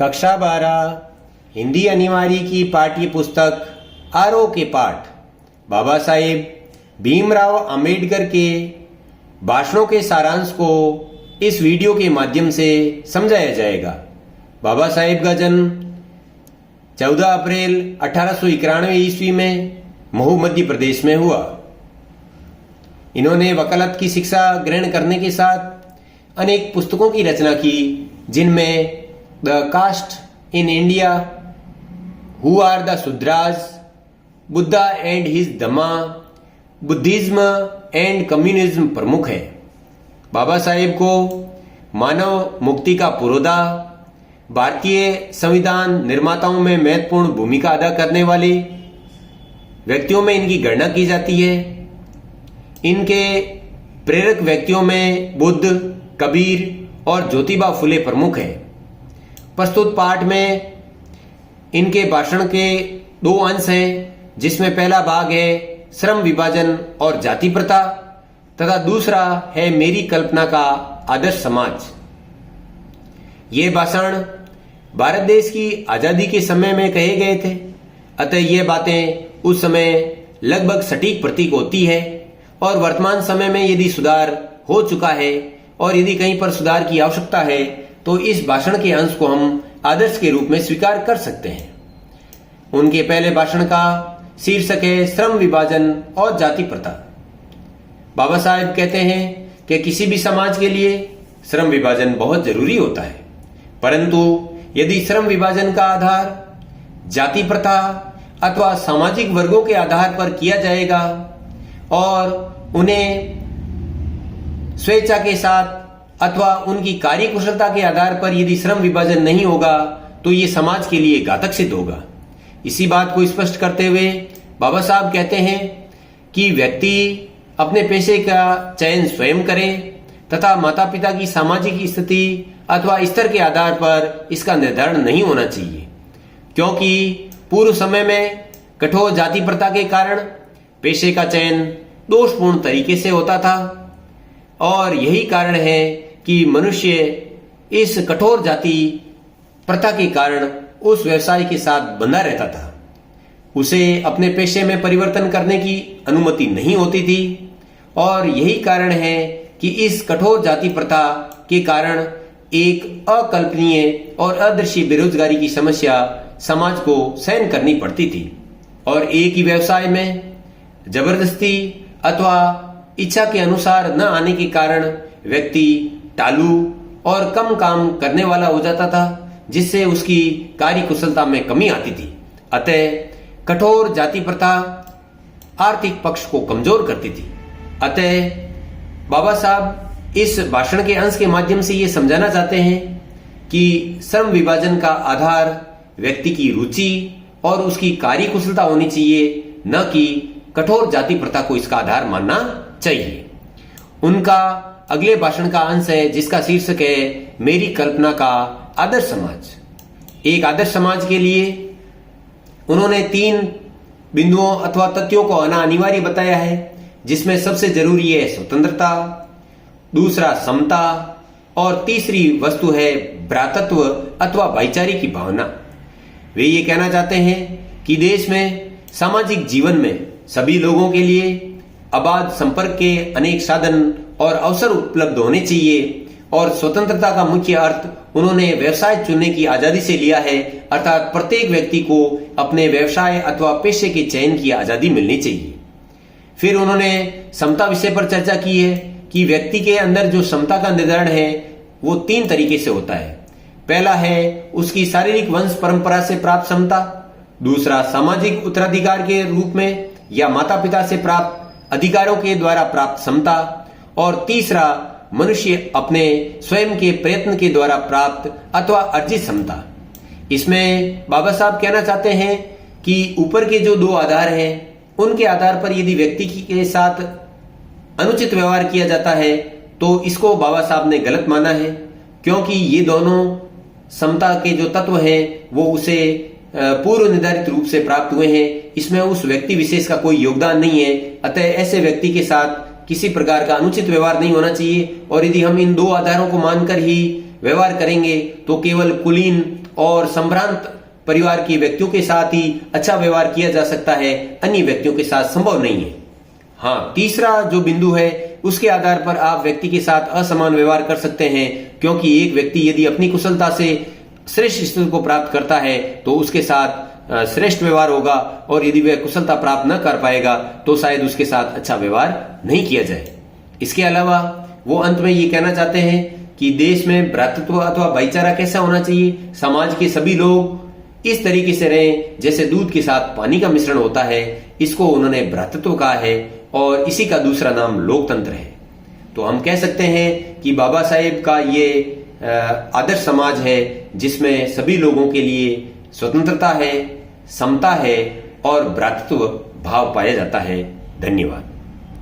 कक्षा 12 हिंदी अनिवार्य की पाठ्य पुस्तक आरोह के पाठ बाबा साहेब भीमराव अंबेडकर के भाषणों के सारांश को इस वीडियो के माध्यम से समझाया जाएगा। बाबा साहेब का जन्म 14 अप्रैल 1891 ईस्वी में महू मध्य प्रदेश में हुआ। इन्होंने वकालत की शिक्षा ग्रहण करने के साथ अनेक पुस्तकों की रचना की, जिनमें the caste in India, who are the Shudras, Buddha and his Dhamma, Buddhism and communism प्रमुख है। बाबा साहेब को मानव मुक्ति का पुरोधा, भारतीय संविधान निर्माताओं में महत्वपूर्ण भूमिका अदा करने वाले व्यक्तियों में इनकी गणना की जाती है। इनके प्रेरक व्यक्तियों में बुद्ध, कबीर और ज्योतिबा फुले प्रमुख हैं। प्रस्तुत पाठ में इनके भाषण के 2 अंश हैं, जिसमें पहला भाग है श्रम विभाजन और जाति प्रथा तथा दूसरा है मेरी कल्पना का आदर्श समाज। ये भाषण भारत देश की आजादी के समय में कहे गए थे, अतः ये बातें उस समय लगभग सटीक प्रतीक होती है और वर्तमान समय में यदि सुधार हो चुका है और यदि कहीं पर सुधार की आवश्यकता है तो इस भाषण के अंश को हम आदर्श के रूप में स्वीकार कर सकते हैं। उनके पहले भाषण का शीर्षक है श्रम विभाजन और जाति प्रथा। बाबा साहेब कहते हैं कि किसी भी समाज के लिए श्रम विभाजन बहुत जरूरी होता है, परंतु यदि श्रम विभाजन का आधार जाति प्रथा अथवा सामाजिक वर्गों के आधार पर किया जाएगा और उन्हें स्वेच्छा के साथ अथवा उनकी कार्यकुशलता के आधार पर यदि श्रम विभाजन नहीं होगा तो ये समाज के लिए घातक सिद्ध होगा। इसी बात को स्पष्ट करते हुए बाबा साहब कहते हैं कि व्यक्ति अपने पेशे का चयन स्वयं करे तथा माता पिता की सामाजिक स्थिति अथवा स्तर के आधार पर इसका निर्धारण नहीं होना चाहिए, क्योंकि पूर्व समय में कठोर जाति प्रथा के कारण पेशे का चयन दोषपूर्ण तरीके से होता था और यही कारण है कि मनुष्य इस कठोर जाति प्रथा के कारण उस व्यवसाय के साथ बंधा रहता था। उसे अपने पेशे में परिवर्तन करने की अनुमति नहीं होती थी और यही कारण है कि इस कठोर जाति प्रथा के कारण एक अकल्पनीय और अदृश्य बेरोजगारी की समस्या समाज को सहन करनी पड़ती थी और एक ही व्यवसाय में जबरदस्ती अथवा इच्छा के अनुसार न आने के कारण व्यक्ति टालू और कम काम करने वाला हो जाता था, जिससे उसकी कार्य कुशलता में कमी आती थी। अतः कठोर जाति प्रथा आर्थिक पक्ष को कमजोर करती थी। अतः बाबा साहब इस भाषण के अंश के माध्यम से ये समझाना चाहते हैं कि श्रम विभाजन का आधार व्यक्ति की रुचि और उसकी कार्य कुशलता होनी चाहिए, न कि कठोर जाति प्रथा को इसका आधार मानना चाहिए। उनका अगले भाषण का अंश है जिसका शीर्षक है मेरी कल्पना का आदर्श समाज। एक आदर्श समाज के लिए उन्होंने 3 बिंदुओं अथवा तथ्यों को आना अनिवार्य बताया है, जिसमें सबसे जरूरी है स्वतंत्रता, दूसरा समता और तीसरी वस्तु है भ्रातृत्व अथवा भाईचारे की भावना। वे ये कहना चाहते हैं कि देश में सामाजिक जीवन में सभी लोगों के लिए अबाध संपर्क के अनेक साधन और अवसर उपलब्ध होने चाहिए और स्वतंत्रता का मुख्य अर्थ उन्होंने व्यवसाय चुनने की आजादी से लिया है, अर्थात प्रत्येक व्यक्ति को अपने व्यवसाय अथवा पेशे के चयन की आजादी मिलनी चाहिए। फिर उन्होंने समता विषय पर चर्चा की है कि व्यक्ति के अंदर जो समता का निर्धारण है वो 3 तरीके से होता है। पहला है उसकी शारीरिक वंश परंपरा से प्राप्त समता, दूसरा सामाजिक उत्तराधिकार के रूप में या माता पिता से प्राप्त अधिकारों के द्वारा प्राप्त समता, और तीसरा मनुष्य अपने स्वयं के प्रयत्न के द्वारा प्राप्त अथवा अर्जित समता। इसमें बाबा साहब कहना चाहते हैं कि ऊपर के जो 2 आधार हैं उनके आधार पर यदि व्यक्ति के साथ अनुचित व्यवहार किया जाता है तो इसको बाबा साहब ने गलत माना है, क्योंकि ये दोनों समता के जो तत्व हैं वो उसे पूर्व निर्धारित रूप से प्राप्त हुए हैं, इसमें उस व्यक्ति विशेष का कोई योगदान नहीं है। अतः ऐसे व्यक्ति के साथ किसी प्रकार का अनुचित व्यवहार नहीं होना चाहिए और यदि हम इन 2 आधारों को मानकर ही व्यवहार करेंगे तो केवल कुलीन और संभ्रांत परिवार के व्यक्तियों के साथ ही अच्छा व्यवहार किया जा सकता है, अन्य व्यक्तियों के साथ संभव नहीं है। हाँ, तीसरा जो बिंदु है उसके आधार पर आप व्यक्ति के साथ असमान व्यवहार कर सकते हैं, क्योंकि एक व्यक्ति यदि अपनी कुशलता से श्रेष्ठ स्थिति को प्राप्त करता है तो उसके साथ श्रेष्ठ व्यवहार होगा, और यदि वह कुशलता प्राप्त न कर पाएगा तो शायद उसके साथ अच्छा व्यवहार नहीं किया जाए। इसके अलावा वो अंत में ये कहना चाहते हैं कि देश में भ्रातृत्व अथवा भाईचारा कैसा होना चाहिए, समाज के सभी लोग इस तरीके से रहें जैसे दूध के साथ पानी का मिश्रण होता है। इसको उन्होंने भ्रातृत्व कहा है और इसी का दूसरा नाम लोकतंत्र है। तो हम कह सकते हैं कि बाबा साहेब का ये आदर्श समाज है जिसमें सभी लोगों के लिए स्वतंत्रता है, समता है और भ्रातृत्व भाव पाया जाता है। धन्यवाद।